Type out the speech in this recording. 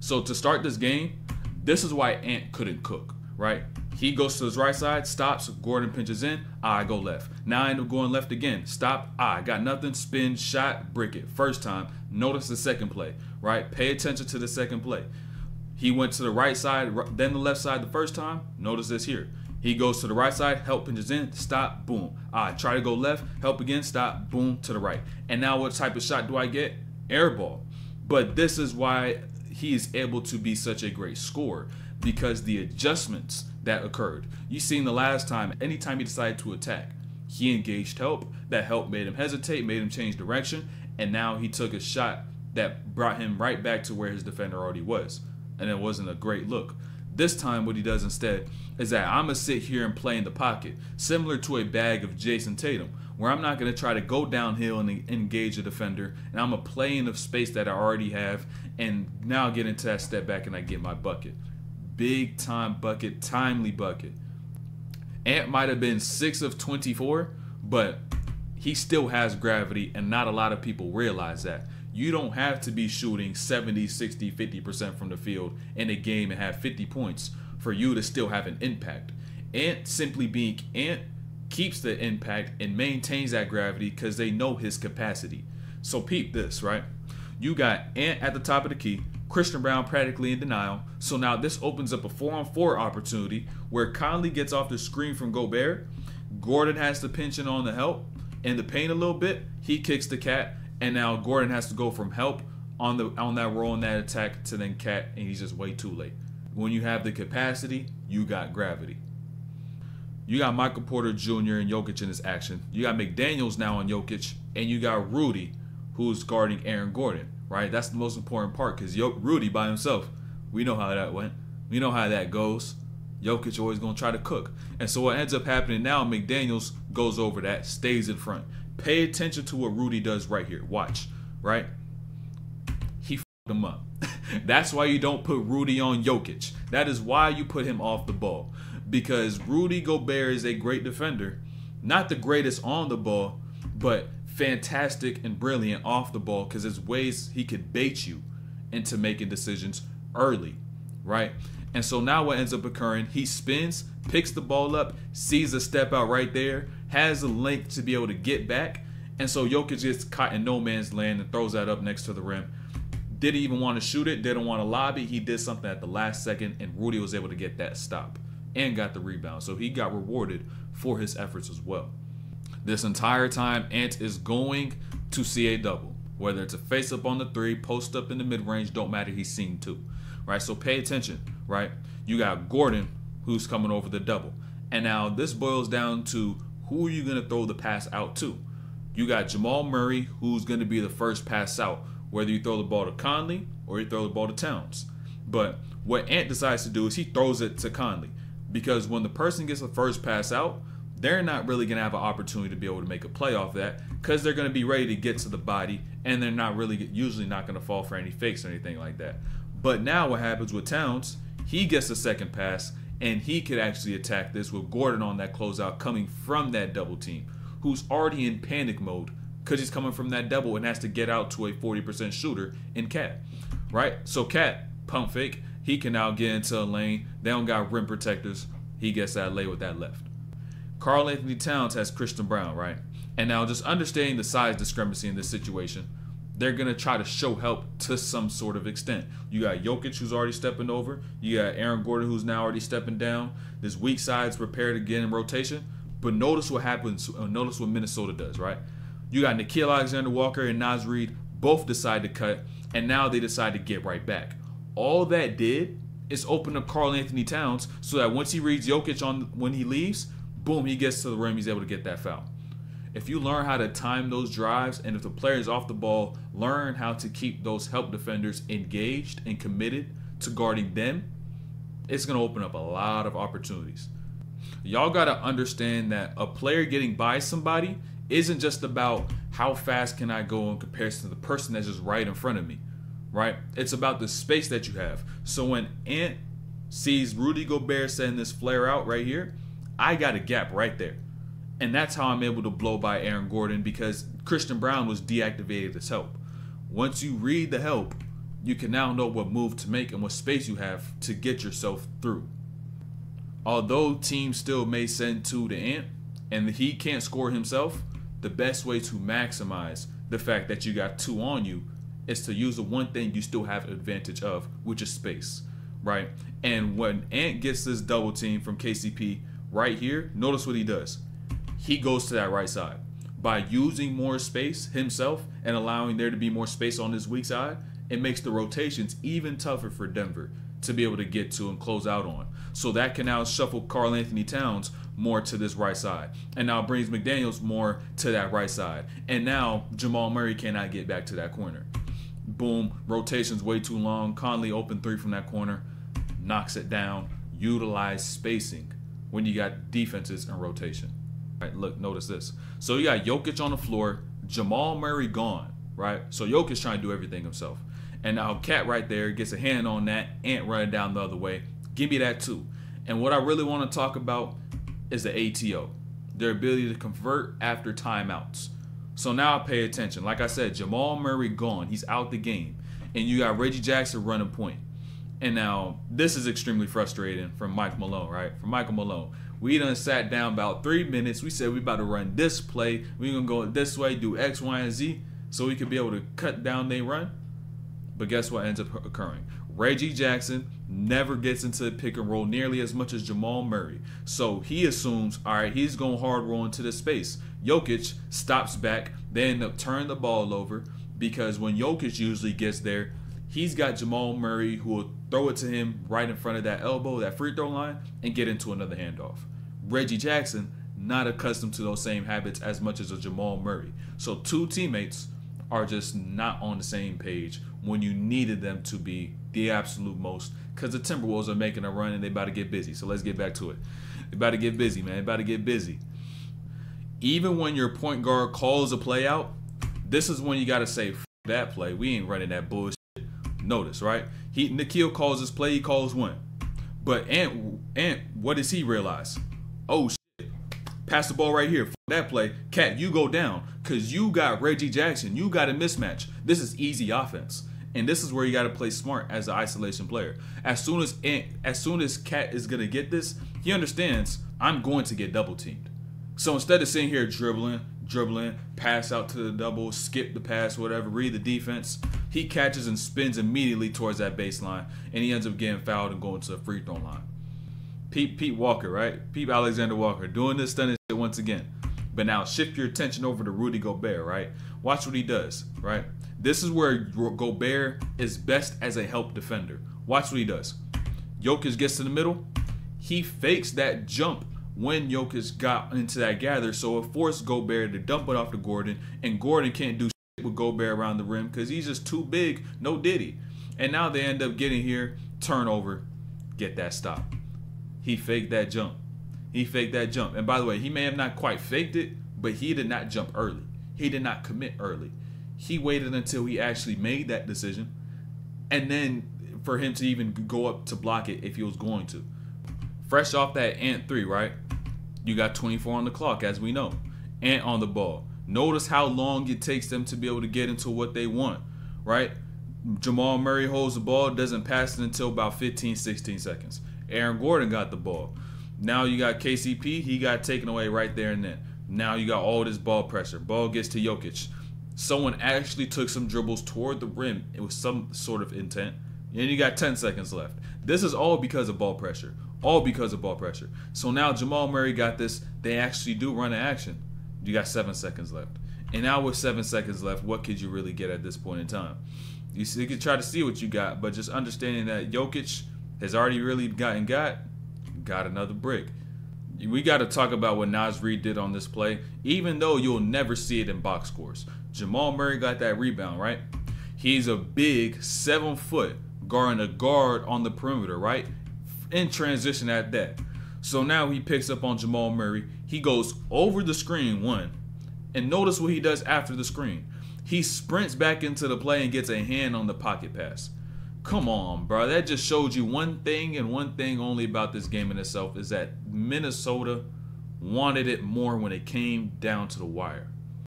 So to start this game, this is why Ant couldn't cook, right? He goes to his right side, stops, Gordon pinches in, I go left. Now I end up going left again, stop, I got nothing, spin, shot, brick it. First time, notice the second play, right? Pay attention to the second play. He went to the right side, then the left side the first time, notice this here. He goes to the right side, help pinches in, stop, boom. I try to go left, help again, stop, boom, to the right. And now what type of shot do I get? Air ball. But this is why he is able to be such a great scorer, because the adjustments that occurred. You seen the last time, anytime he decided to attack, he engaged help. That help made him hesitate, made him change direction, and now he took a shot that brought him right back to where his defender already was. And it wasn't a great look. This time what he does instead is that I'm going to sit here and play in the pocket, similar to a bag of Jason Tatum, where I'm not going to try to go downhill and engage a defender, and I'm going to play in the space that I already have, and now get into that step back and I get my bucket. Big time bucket, timely bucket. Ant might have been 6 of 24, but he still has gravity, and not a lot of people realize that. You don't have to be shooting 70, 60, 50% from the field in a game and have 50 points for you to still have an impact. Ant, simply being Ant, keeps the impact and maintains that gravity because they know his capacity. So peep this, right? You got Ant at the top of the key, Christian Braun practically in denial. So now this opens up a 4-on-4 opportunity where Conley gets off the screen from Gobert. Gordon has to pinch in on the help in the paint a little bit. He kicks the cat, and now Gordon has to go from help on that roll in that attack to then cat, and he's just way too late. When you have the capacity, you got gravity. You got Michael Porter Jr. and Jokic in this action. You got McDaniels now on Jokic, and you got Rudy, who's guarding Aaron Gordon, right? That's the most important part, because Rudy by himself, we know how that went. We know how that goes. Jokic always going to try to cook. And so what ends up happening now, McDaniels goes over that, stays in front. Pay attention to what Rudy does right here. Watch, right? He f***ed him up. That's why you don't put Rudy on Jokic. That is why you put him off the ball. Because Rudy Gobert is a great defender. Not the greatest on the ball, but fantastic and brilliant off the ball, because there's ways he could bait you into making decisions early, right? And so now what ends up occurring, he spins, picks the ball up, sees a step out right there, has the length to be able to get back, and so Jokic gets caught in no man's land and throws that up next to the rim. Didn't even want to shoot it, didn't want to lob it. He did something at the last second, and Rudy was able to get that stop and got the rebound. So he got rewarded for his efforts as well. This entire time, Ant is going to see a double. Whether it's a face up on the three, post up in the mid-range, don't matter, he's seen two. Right, so pay attention, right? You got Gordon, who's coming over the double. And now this boils down to who are you going to throw the pass out to? You got Jamal Murray, who's going to be the first pass out, whether you throw the ball to Conley or you throw the ball to Towns. But what Ant decides to do is he throws it to Conley, because when the person gets the first pass out, they're not really going to have an opportunity to be able to make a play off that, because they're going to be ready to get to the body, and they're not really usually not going to fall for any fakes or anything like that. But now what happens with Towns, he gets the second pass, and he could actually attack this with Gordon on that closeout coming from that double team, who's already in panic mode because he's coming from that double and has to get out to a 40% shooter in Cat, right? So Cat, pump fake, he can now get into a lane. They don't got rim protectors. He gets that lay with that left. Karl Anthony Towns has Christian Braun, right? And now just understanding the size discrepancy in this situation, they're going to try to show help to some sort of extent. You got Jokic, who's already stepping over. You got Aaron Gordon, who's now already stepping down. This weak side's prepared again in rotation. But notice what happens. Notice what Minnesota does, right? You got Nickeil Alexander-Walker and Naz Reid both decide to cut, and now they decide to get right back. All that did is open up Karl Anthony Towns so that once he reads Jokic on when he leaves, boom, he gets to the rim, he's able to get that foul. If you learn how to time those drives, and if the players off the ball learn how to keep those help defenders engaged and committed to guarding them, it's going to open up a lot of opportunities. Y'all got to understand that a player getting by somebody isn't just about how fast can I go in comparison to the person that's just right in front of me, right? It's about the space that you have. So when Ant sees Rudy Gobert sending this flare out right here, I got a gap right there. And that's how I'm able to blow by Aaron Gordon, because Christian Braun was deactivated as help. Once you read the help, you can now know what move to make and what space you have to get yourself through. Although teams still may send 2 to Ant and he can't score himself, the best way to maximize the fact that you got 2 on you is to use the one thing you still have advantage of, which is space, right? And when Ant gets this double team from KCP right here, notice what he does. He goes to that right side. By using more space himself and allowing there to be more space on his weak side, it makes the rotations even tougher for Denver to be able to get to and close out on. So that can now shuffle Karl Anthony Towns more to this right side. And now brings McDaniels more to that right side. And now Jamal Murray cannot get back to that corner. Boom, rotation's way too long. Conley open 3 from that corner, knocks it down. Utilize spacing when you got defenses in rotation. Right, look, notice this. So you got Jokic on the floor, Jamal Murray gone, right? So Jokic trying to do everything himself. And now Cat right there gets a hand on that, Ant running down the other way. Give me that too. And what I really want to talk about is the ATO, their ability to convert after timeouts. So now pay attention. Like I said, Jamal Murray gone. He's out the game. And you got Reggie Jackson running point. And now this is extremely frustrating from Mike Malone, right? From Michael Malone. We done sat down about 3 minutes. We said we about to run this play. We gonna go this way, do X, Y, and Z so we could be able to cut down their run. But guess what ends up occurring? Reggie Jackson never gets into the pick and roll nearly as much as Jamal Murray. So he assumes, all right, he's going hard roll into the space. Jokic stops back. They end up turning the ball over because when Jokic usually gets there, he's got Jamal Murray who will throw it to him right in front of that elbow, that free throw line, and get into another handoff. Reggie Jackson, not accustomed to those same habits as much as a Jamal Murray. So 2 teammates are just not on the same page when you needed them to be the absolute most, because the Timberwolves are making a run and they about to get busy. So let's get back to it. They about to get busy, man. They about to get busy. Even when your point guard calls a play out, this is when you got to say, F that play. We ain't running that bullshit. Notice, right? Nikhil calls his play. He calls one. But Ant, what does he realize? Oh, shit. Pass the ball right here. F that play. Cat, you go down because you got Reggie Jackson. You got a mismatch. This is easy offense. And this is where you got to play smart as an isolation player. As soon as Cat is going to get this, he understands I'm going to get double teamed. So instead of sitting here dribbling, pass out to the double, skip the pass, whatever, read the defense, he catches and spins immediately towards that baseline, and he ends up getting fouled and going to the free throw line. Pete Walker, right? Pete Alexander Walker doing this stunning shit once again. But now shift your attention over to Rudy Gobert, right? Watch what he does, right? This is where Gobert is best as a help defender. Watch what he does. Jokic gets to the middle. He fakes that jump when Jokic got into that gather, so it forced Gobert to dump it off to Gordon, and Gordon can't do shit with Gobert around the rim because he's just too big, no diddy. And now they end up getting here, turnover, get that stop. He faked that jump. He faked that jump. And by the way, he may have not quite faked it, but he did not jump early. He did not commit early. He waited until he actually made that decision, and then for him to even go up to block it if he was going to. Fresh off that Ant 3, right? You got 24 on the clock, as we know. Ant on the ball. Notice how long it takes them to be able to get into what they want, right? Jamal Murray holds the ball, doesn't pass it until about 15, 16 seconds. Aaron Gordon got the ball. Now you got KCP, he got taken away right there and then. Now you got all this ball pressure. Ball gets to Jokic. Someone actually took some dribbles toward the rim with some sort of intent. And you got 10 seconds left. This is all because of ball pressure. All because of ball pressure. So now Jamal Murray got this. They actually do run an action. You got 7 seconds left. And now with 7 seconds left, what could you really get at this point in time? You can try to see what you got, but just understanding that Jokic has already really got another brick. We got to talk about what Naz Reid did on this play, even though you'll never see it in box scores. Jamal Murray got that rebound, right? He's a big 7 foot guarding a guard on the perimeter, right? In transition at that. So now he picks up on Jamal Murray. He goes over the screen, one. And notice what he does after the screen. He sprints back into the play and gets a hand on the pocket pass. Come on, bro. That just showed you one thing and one thing only about this game in itself is that Minnesota wanted it more when it came down to the wire.